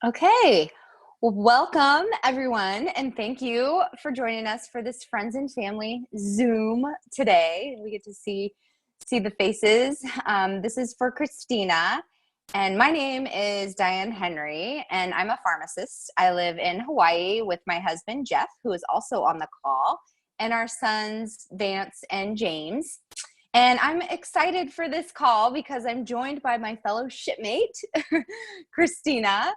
Okay. Well, welcome everyone, and thank you for joining us for this friends and family Zoom today. We get to see the faces. This is for Kristina, and my name is Diane Henry, and I'm a pharmacist. I live in Hawaii with my husband Jeff, who is also on the call, and our sons Vance and James. And I'm excited for this call because I'm joined by my fellow shipmate, Kristina,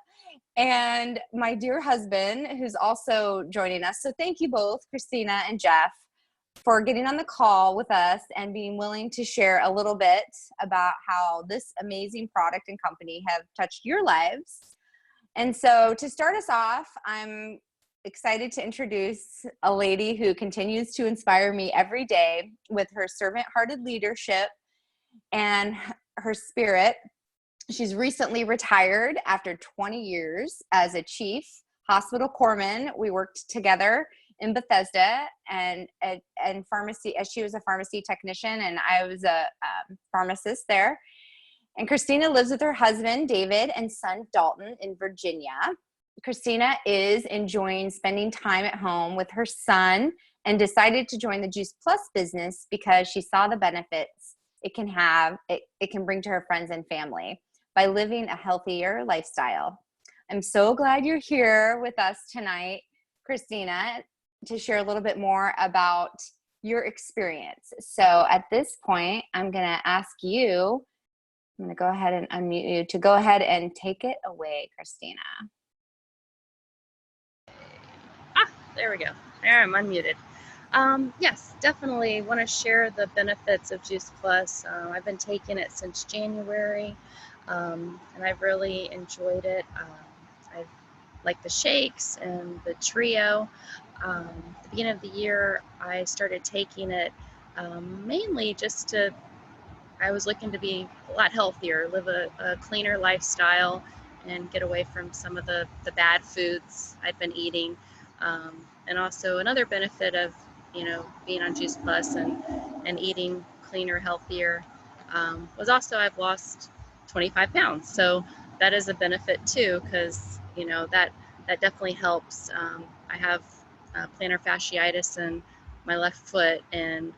and my dear husband, who's also joining us. So thank you both, Kristina and Jeff, for getting on the call with us and being willing to share a little bit about how this amazing product and company have touched your lives. And so to start us off, I'm excited to introduce a lady who continues to inspire me every day with her servant-hearted leadership and her spirit. She's recently retired after 20 years as a chief hospital corpsman. We worked together in Bethesda and pharmacy, as she was a pharmacy technician and I was a pharmacist there. And Kristina lives with her husband, David, and son, Dalton, in Virginia. Kristina is enjoying spending time at home with her son and decided to join the Juice Plus business because she saw the benefits it can bring to her friends and family by living a healthier lifestyle. I'm so glad you're here with us tonight, Kristina, to share a little bit more about your experience. So at this point, I'm gonna ask you, I'm gonna go ahead and unmute you to go ahead and take it away, Kristina. There we go. There, I'm unmuted. Yes, definitely want to share the benefits of Juice Plus. I've been taking it since January, and I've really enjoyed it. I like the shakes and the trio. At the beginning of the year, I started taking it mainly I was looking to be a lot healthier, live a cleaner lifestyle, and get away from some of the bad foods I've been eating. And also another benefit of, being on Juice Plus and eating cleaner, healthier, was also I've lost 25 pounds. So that is a benefit too, because, that definitely helps. I have plantar fasciitis in my left foot, and,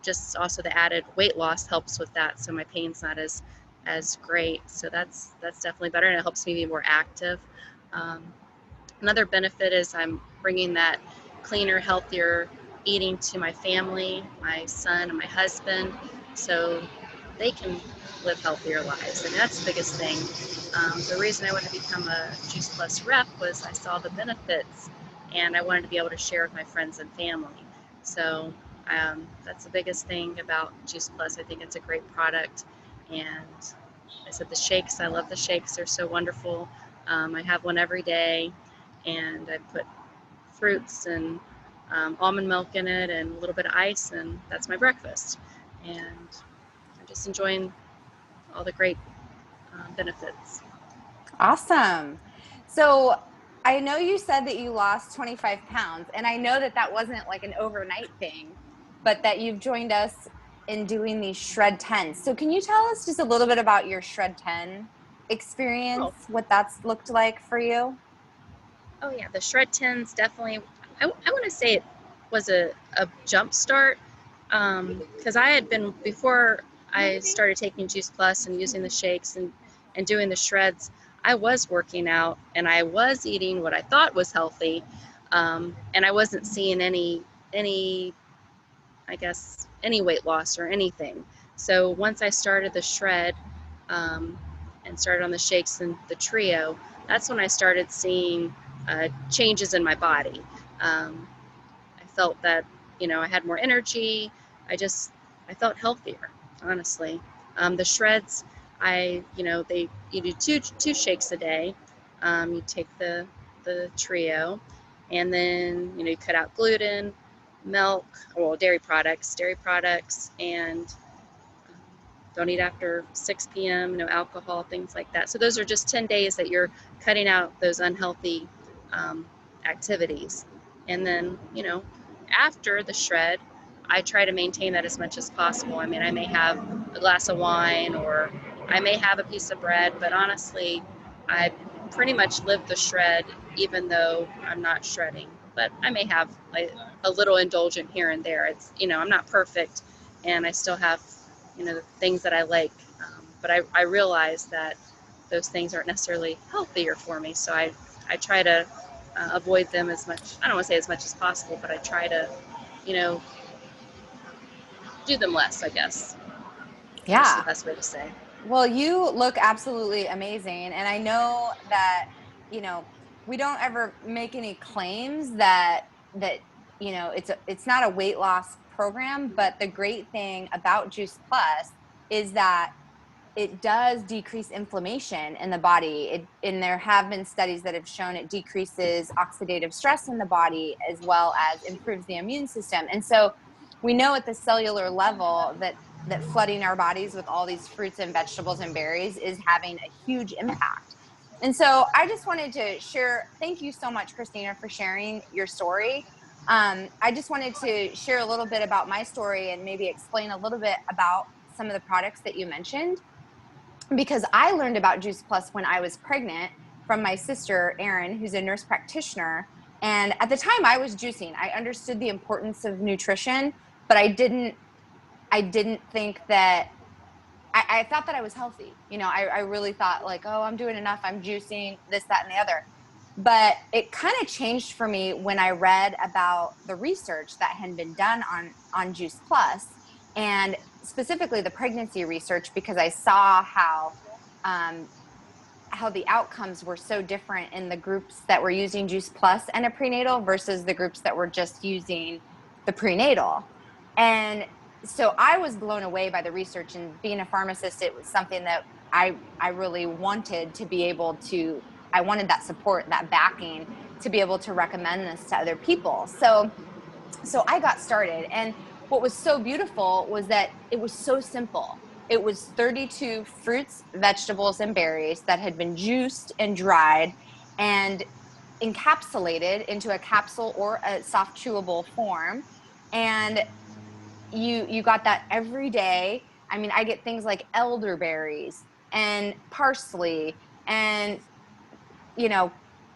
just also the added weight loss helps with that. So my pain's not as great. So that's definitely better, and it helps me be more active. Another benefit is I'm bringing that cleaner, healthier eating to my family, my son and my husband, so they can live healthier lives. And that's the biggest thing. The reason I wanted to become a Juice Plus rep was I saw the benefits and I wanted to be able to share with my friends and family. So that's the biggest thing about Juice Plus. I think it's a great product. And I said the shakes, I love the shakes. They're so wonderful. I have one every day, and I put fruits and almond milk in it and a little bit of ice, and that's my breakfast. And I'm just enjoying all the great benefits. Awesome. So I know you said that you lost 25 pounds, and I know that that wasn't like an overnight thing, but that you've joined us in doing these Shred 10s. So can you tell us just a little bit about your Shred 10 experience, Oh, what that's looked like for you? oh yeah, the Shred 10s definitely, I want to say it was a jump start, because I had been, before I started taking Juice Plus and using the shakes and doing the shreds, I was working out and I was eating what I thought was healthy, and I wasn't seeing any, I guess, any weight loss or anything. So once I started the shred, and started on the shakes and the trio, that's when I started seeing changes in my body. I felt that, I had more energy. I felt healthier, honestly. The shreds, you do two shakes a day. You take the trio, and then, you cut out gluten, milk, well, dairy products, and don't eat after 6 p.m., no alcohol, things like that. So those are just 10 days that you're cutting out those unhealthy activities. And then, after the shred, I try to maintain that as much as possible. I mean, I may have a glass of wine or I may have a piece of bread, but honestly, I pretty much live the shred, even though I'm not shredding. But I may have like a little indulgent here and there. It's, I'm not perfect, and I still have, the things that I like. But I realize that those things aren't necessarily healthier for me. So I try to avoid them as much. I don't want to say as much as possible, but I try to, you know, do them less, I guess. That's the Yeah. best way to say. Well, you look absolutely amazing. And I know that, we don't ever make any claims that, it's not a weight loss program, but the great thing about Juice Plus is that it does decrease inflammation in the body. And there have been studies that have shown it decreases oxidative stress in the body as well as improves the immune system. And so we know at the cellular level that flooding our bodies with all these fruits and vegetables and berries is having a huge impact. And so I just wanted to share, thank you so much, Kristina, for sharing your story. I just wanted to share a little bit about my story and maybe explain a little bit about some of the products that you mentioned, because I learned about Juice Plus when I was pregnant from my sister, Erin, who's a nurse practitioner. And at the time I was juicing, I understood the importance of nutrition, but I didn't think that I thought that I was healthy. I really thought like, oh, I'm doing enough. I'm juicing this, that, and the other. But it kind of changed for me when I read about the research that had been done on Juice Plus, and specifically the pregnancy research, because I saw um, how the outcomes were so different in the groups that were using Juice Plus and a prenatal versus the groups that were just using the prenatal. And so I was blown away by the research, and being a pharmacist, it was something that I really wanted to be able to, I wanted that support, that backing to be able to recommend this to other people. So I got started. And what was so beautiful was that it was so simple. It was 32 fruits, vegetables, and berries that had been juiced and dried and encapsulated into a capsule or a soft chewable form. And you got that every day. I mean, I get things like elderberries and parsley and, you know,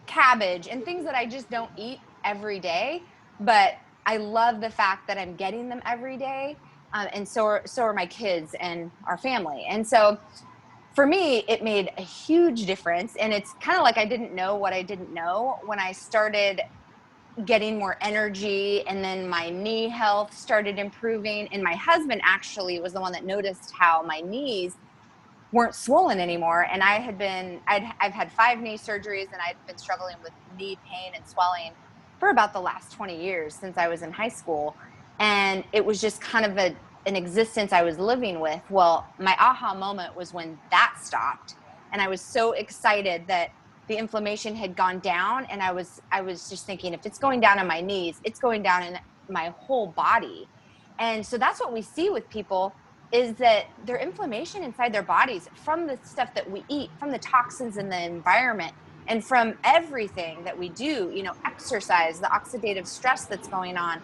cabbage and things that I just don't eat every day. But I love the fact that I'm getting them every day. And so are my kids and our family. And so for me, it made a huge difference. And it's kind of like I didn't know what I didn't know when I started getting more energy, and then my knee health started improving. And my husband actually was the one that noticed how my knees weren't swollen anymore. And I've had 5 knee surgeries, and I'd been struggling with knee pain and swelling for about the last 20 years since I was in high school. And it was just kind of an existence I was living with. Well, my aha moment was when that stopped. And I was so excited that the inflammation had gone down. And I was just thinking, if it's going down in my knees, it's going down in my whole body. And so that's what we see with people, is that their inflammation inside their bodies from the stuff that we eat, from the toxins in the environment, and from everything that we do, exercise, the oxidative stress that's going on.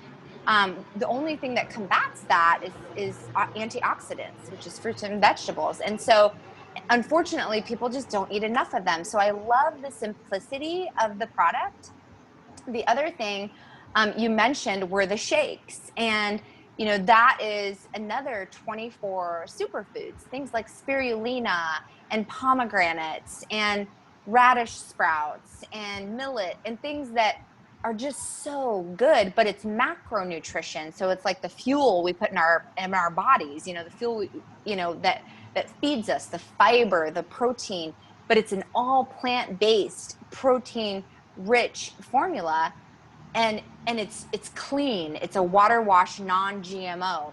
The only thing that combats that is antioxidants, which is fruits and vegetables. And so, unfortunately, people just don't eat enough of them. So I love the simplicity of the product. The other thing you mentioned were the shakes. And, that is another 24 superfoods, things like spirulina and pomegranates and radish sprouts and millet and things that are just so good, but it's macronutrition. So it's like the fuel we put in our bodies, the fuel, that feeds us, the fiber, the protein, but it's an all plant-based protein rich formula. And it's clean. It's a water wash, non-GMO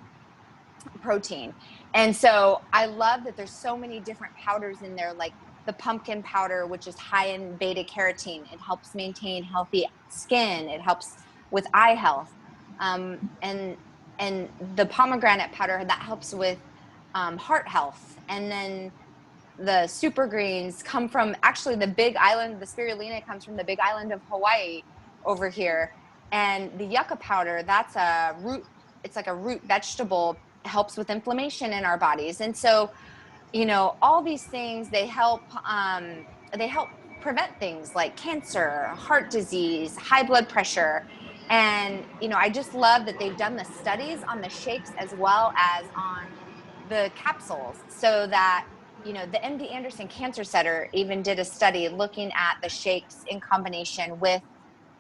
protein. And so I love that there's so many different powders in there, like the pumpkin powder, which is high in beta carotene. It helps maintain healthy skin. It helps with eye health. And the pomegranate powder that helps with heart health. And then the super greens come from, actually, the big island. The spirulina comes from the big island of Hawaii over here. And the yucca powder, that's a root. It's like a root vegetable, helps with inflammation in our bodies. And so, all these things, they help prevent things like cancer, heart disease, high blood pressure. And, I just love that they've done the studies on the shakes as well as on the capsules, so that, the MD Anderson Cancer Center even did a study looking at the shakes in combination with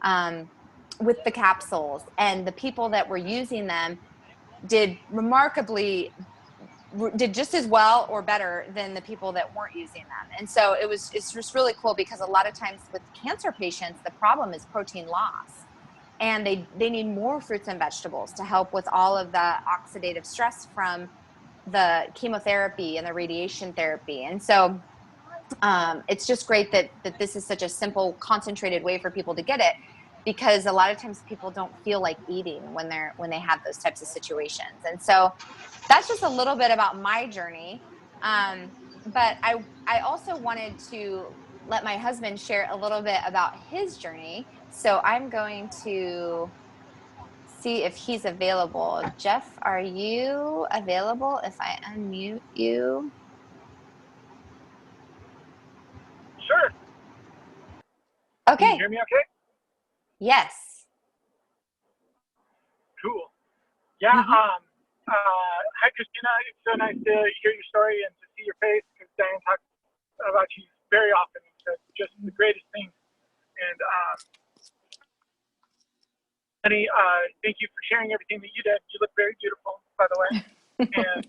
the capsules, and the people that were using them did did just as well or better than the people that weren't using them. And so it's just really cool, because a lot of times with cancer patients, the problem is protein loss, and they need more fruits and vegetables to help with all of the oxidative stress from the chemotherapy and the radiation therapy. And so it's just great that this is such a simple, concentrated way for people to get it, because a lot of times people don't feel like eating when they have those types of situations. And so that's just a little bit about my journey. But I also wanted to let my husband share a little bit about his journey. So I'm going to see if he's available. Jeff, are you available if I unmute you? Sure. Can you Okay. hear me okay? Yes. Cool. Yeah. Mm-hmm. Hi, Kristina. It's so nice to hear your story and to see your face, because Diane talks about you very often. It's just the greatest thing. And honey, thank you for sharing everything that you did. You look very beautiful, by the way. And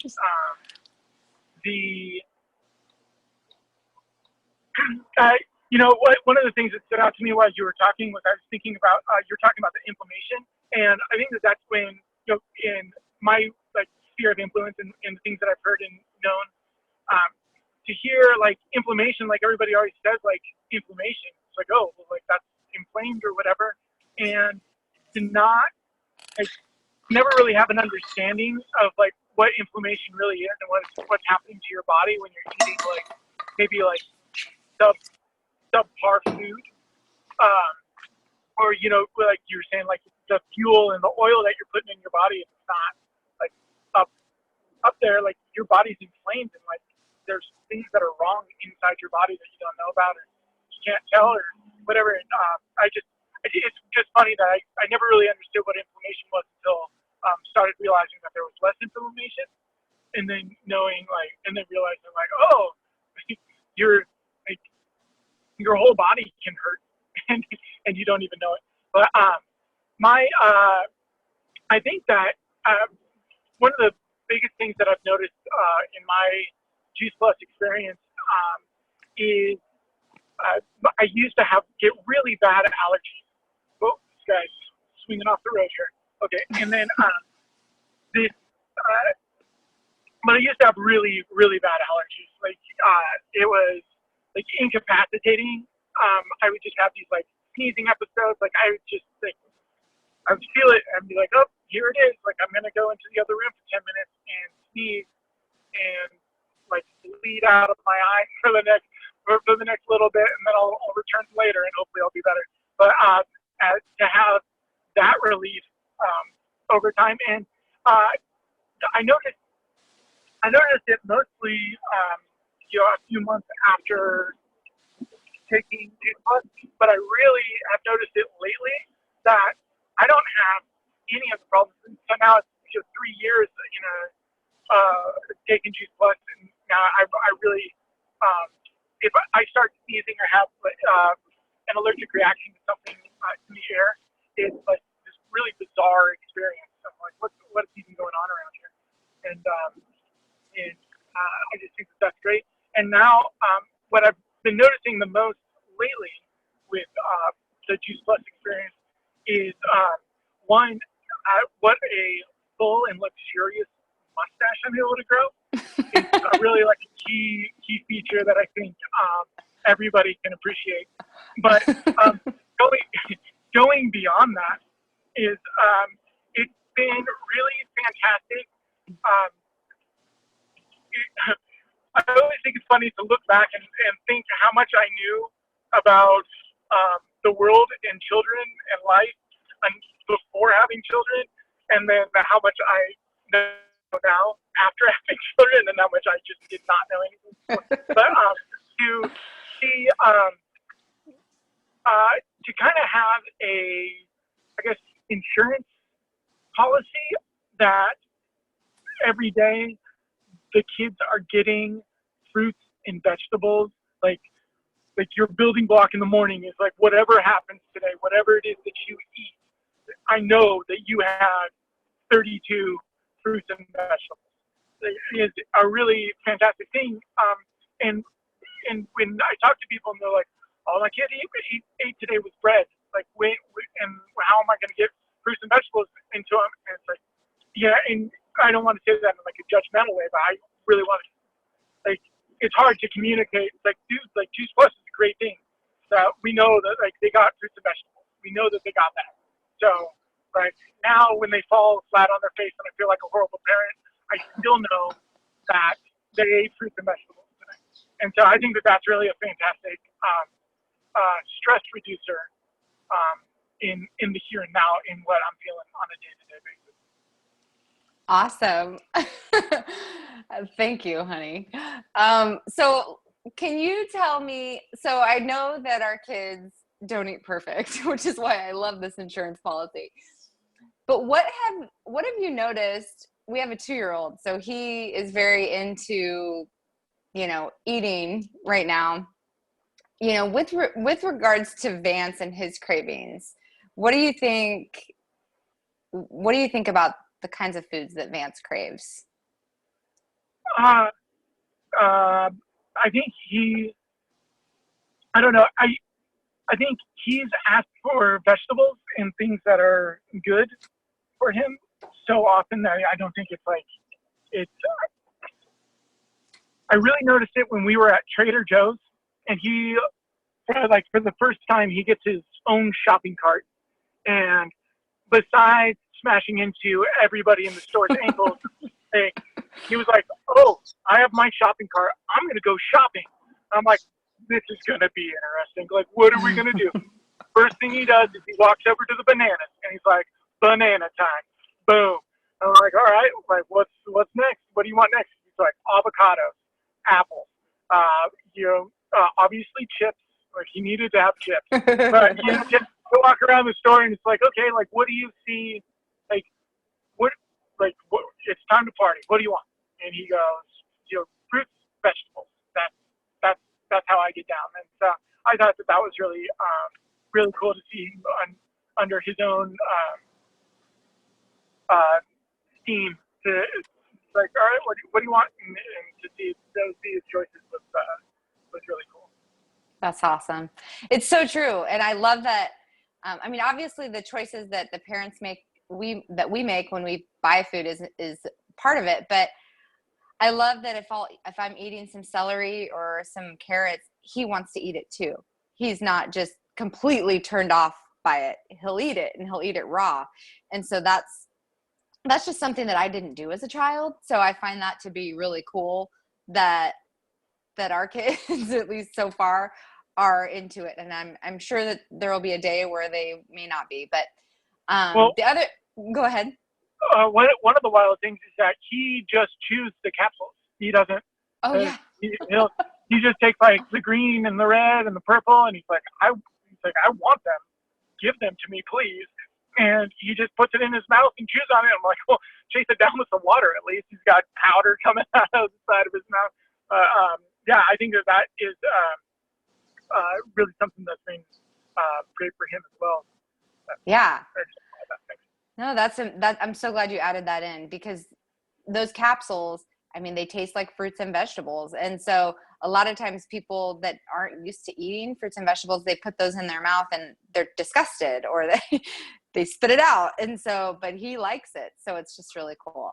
one of the things that stood out to me while you were talking was I was thinking about you were talking about the inflammation, and I think that's when in my sphere of influence and the things that I've heard and known, to hear inflammation, everybody always says inflammation. It's oh, well, that's inflamed or whatever, and to not never really have an understanding of what inflammation really is and what's happening to your body when you're eating maybe subpar food, or you were saying, the fuel and the oil that you're putting in your body, if it's not up there, your body's inflamed, and there's things that are wrong inside your body that you don't know about, or you can't tell, or whatever. And it's just funny that I never really understood what inflammation was until started realizing that there was less inflammation, and then and then realizing oh, you're your whole body can hurt, and you don't even know it. But I think that one of the biggest things that I've noticed in my Juice Plus experience is I used to get really bad allergies. Oh, this guy's swinging off the road here. Okay, and then but I used to have really, really bad allergies. It was incapacitating. I would just have these sneezing episodes. I would just I would feel it and be oh, here it is. I'm gonna go into the other room for 10 minutes and sneeze and bleed out of my eye for the next little bit, and then I'll return later and hopefully I'll be better. But to have that relief over time, and I noticed it mostly a few months after taking Juice Plus, but I really have noticed it lately that I don't have any of the problems. And so now it's 3 years taking Juice Plus, and now I really, if I start sneezing or have an allergic reaction to something in the air, it's this really bizarre experience. I'm what's even going on around here? And I just think that's great. And now what I've been noticing the most lately with the Juice Plus experience is one, what a full and luxurious mustache I'm able to grow. It's really a key feature that I think everybody can appreciate. But going beyond that is it's been really fantastic. I always think it's funny to look back and think how much I knew about the world and children and life before having children, and then how much I know now after having children, and how much I just did not know anything before. But to see to kind of have I guess, insurance policy that every day the kids are getting fruits and vegetables. Like your building block in the morning is like whatever happens today, whatever it is that you eat, I know that you had 32 fruits and vegetables. It is a really fantastic thing. And when I talk to people and they're like, "All my kid ate today was bread," like, and how am I going to get fruits and vegetables into them? And it's like, yeah, and I don't want to say that in like a judgmental way, but I really want to, like, it's hard to communicate. It's like, dude, like Juice Plus is a great thing. So we know that like they got fruits and vegetables. We know that they got that. So like now when they fall flat on their face and I feel like a horrible parent, I still know that they ate fruits and vegetables today. And so I think that that's really a fantastic stress reducer in the here and now in what I'm feeling on a day-to-day basis. Awesome. Thank you, honey. So can you tell me, so I know that our kids don't eat perfect, which is why I love this insurance policy. But what have you noticed? We have a 2-year-old, so he is very into, eating right now. With regards to Vance and his cravings, what do you think about the kinds of foods that Vance craves? I think I don't know. I think he's asked for vegetables and things that are good for him so often that I don't think it's. I really noticed it when we were at Trader Joe's, and he, for the first time, he gets his own shopping cart, and besides smashing into everybody in the store's ankles, he was like, "Oh, I have my shopping cart. I'm gonna go shopping." I'm like, "This is gonna be interesting. Like, what are we gonna do?" First thing he does is he walks over to the bananas, and he's like, "Banana time." Boom. I'm like, "All right, like, what's next? What do you want next?" He's like, "Avocados, apples, obviously chips." Like, he needed to have chips, but just to walk around the store, and it's like, okay, like, what do you see? What, it's time to party. What do you want? And he goes, fruits, vegetables. That's how I get down. And so I thought that was really, really cool to see under his own steam. It's like, all right, what do you want? And to see those be his choices was really cool. That's awesome. It's so true. And I love that. Obviously the choices that the parents make, that we make when we buy food is part of it. But I love that if I'm eating some celery or some carrots, he wants to eat it too. He's not just completely turned off by it. He'll eat it, and he'll eat it raw. And so that's just something that I didn't do as a child. So I find that to be really cool that our kids, at least so far, are into it. And I'm sure that there will be a day where they may not be. But go ahead. One of the wild things is that he just chews the capsules. He doesn't. Oh yeah. He just takes like the green and the red and the purple, and he's like, I want them. Give them to me, please. And he just puts it in his mouth and chews on it. I'm like, well, chase it down with some water at least. He's got powder coming out of the side of his mouth. Yeah, I think that is really something that's been great for him as well. Yeah. No, I'm so glad you added that in, because those capsules, they taste like fruits and vegetables. And so a lot of times people that aren't used to eating fruits and vegetables, they put those in their mouth and they're disgusted, or they spit it out. And so, but he likes it. So it's just really cool.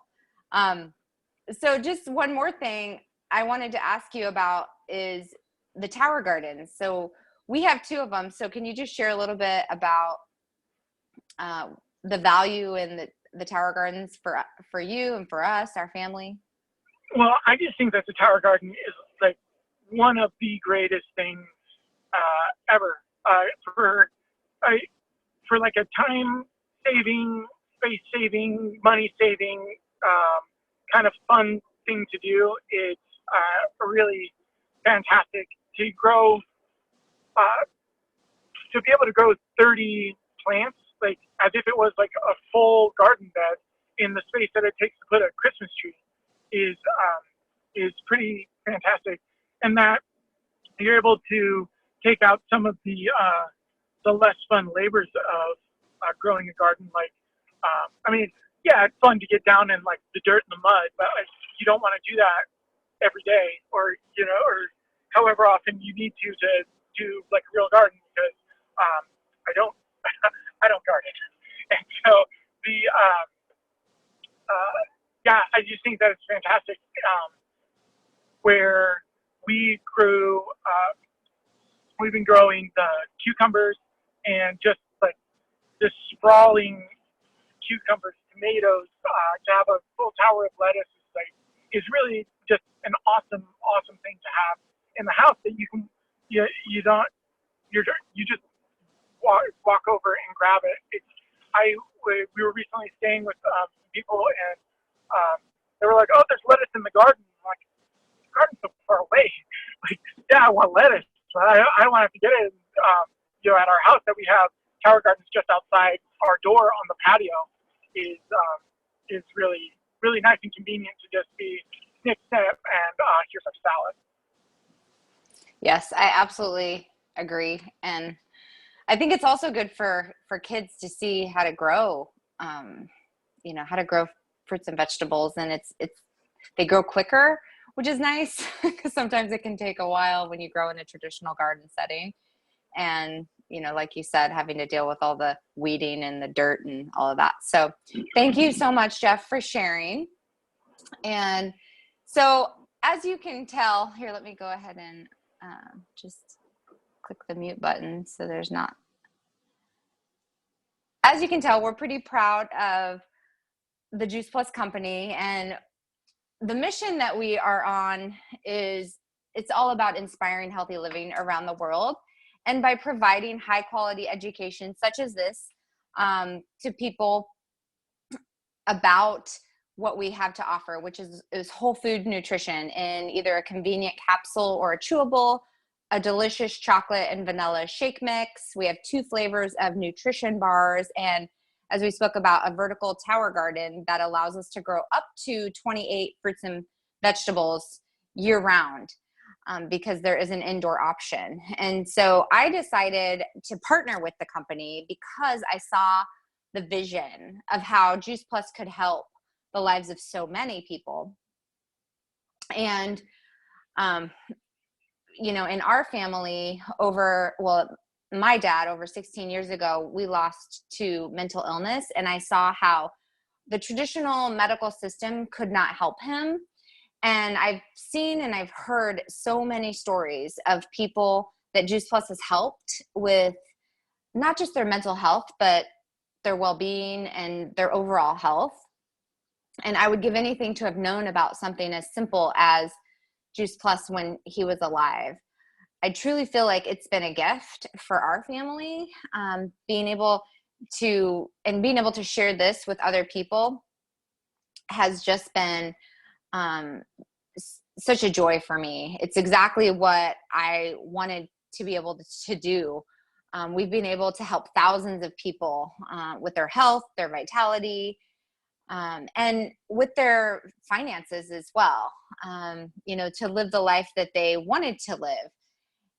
So just one more thing I wanted to ask you about is the tower gardens. So we have 2 of them. So can you just share a little bit about the value in the tower gardens for you and for us, our family? Well, I just think that the tower garden is like one of the greatest things ever for like a time saving, space saving, money saving kind of fun thing to do. It's really fantastic to grow to be able to grow 30 plants, like as if it was like a full garden bed in the space that it takes to put a Christmas tree, is pretty fantastic. And that you're able to take out some of the less fun labors of growing a garden. Like, I mean, yeah, it's fun to get down in like the dirt and the mud, but like, you don't want to do that every day, or or however often you need to do like a real garden, because I don't I don't garden, and so the yeah, I just think that it's fantastic. Where we grew, we've been growing the cucumbers, and just like this sprawling cucumbers, tomatoes, to have a full tower of lettuce is really just an awesome thing to have in the house, that you can you don't you just walk over and grab it. We were recently staying with people, and they were like, "Oh, there's lettuce in the garden." I'm like, "The garden's so far away." Like, yeah, I want lettuce, but I don't want to have to get it. At our house that we have tower gardens just outside our door on the patio is really nice and convenient to just be snip and here's our salad. Yes, I absolutely agree. And I think it's also good for kids to see how to grow, how to grow fruits and vegetables. And they grow quicker, which is nice, because sometimes it can take a while when you grow in a traditional garden setting. And, like you said, having to deal with all the weeding and the dirt and all of that. So thank you so much, Jeff, for sharing. And so as you can tell, here, let me go ahead and just click the mute button so there's not. As you can tell, we're pretty proud of the Juice Plus company, and the mission that we are on it's all about inspiring healthy living around the world. And by providing high quality education such as this to people about what we have to offer, which is whole food nutrition in either a convenient capsule or a chewable, a delicious chocolate and vanilla shake mix. We have 2 flavors of nutrition bars, and as we spoke about, a vertical tower garden that allows us to grow up to 28 fruits and vegetables year round, because there is an indoor option. And so I decided to partner with the company because I saw the vision of how Juice Plus could help the lives of so many people. And, in our family my dad, over 16 years ago, we lost to mental illness, and I saw how the traditional medical system could not help him. And I've seen and I've heard so many stories of people that Juice Plus has helped with not just their mental health, but their well-being and their overall health. And I would give anything to have known about something as simple as Juice Plus when he was alive. I truly feel like it's been a gift for our family, being able to share this with other people has just been such a joy for me. It's exactly what I wanted to be able to do. We've been able to help thousands of people with their health, their vitality, and with their finances as well, to live the life that they wanted to live.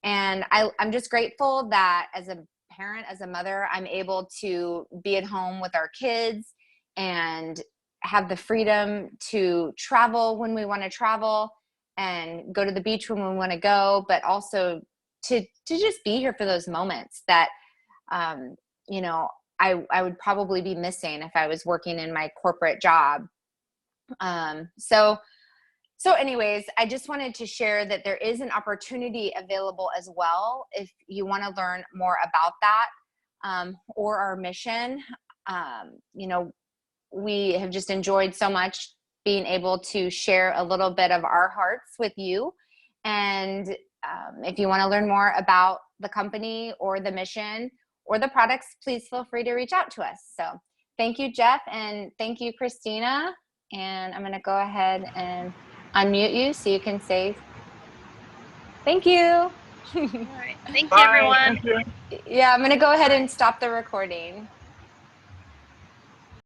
And I'm just grateful that as a parent, as a mother, I'm able to be at home with our kids and have the freedom to travel when we want to travel and go to the beach when we want to go, but also to just be here for those moments that, I would probably be missing if I was working in my corporate job. So anyways, I just wanted to share that there is an opportunity available as well if you want to learn more about that, or our mission. We have just enjoyed so much being able to share a little bit of our hearts with you. And if you want to learn more about the company or the mission or the products, please feel free to reach out to us. So thank you, Jeff, and thank you, Kristina. And I'm going to go ahead and unmute you so you can say thank you. All right. Thank you, Bye. everyone. Thank you. Yeah, I'm going to go ahead and stop the recording.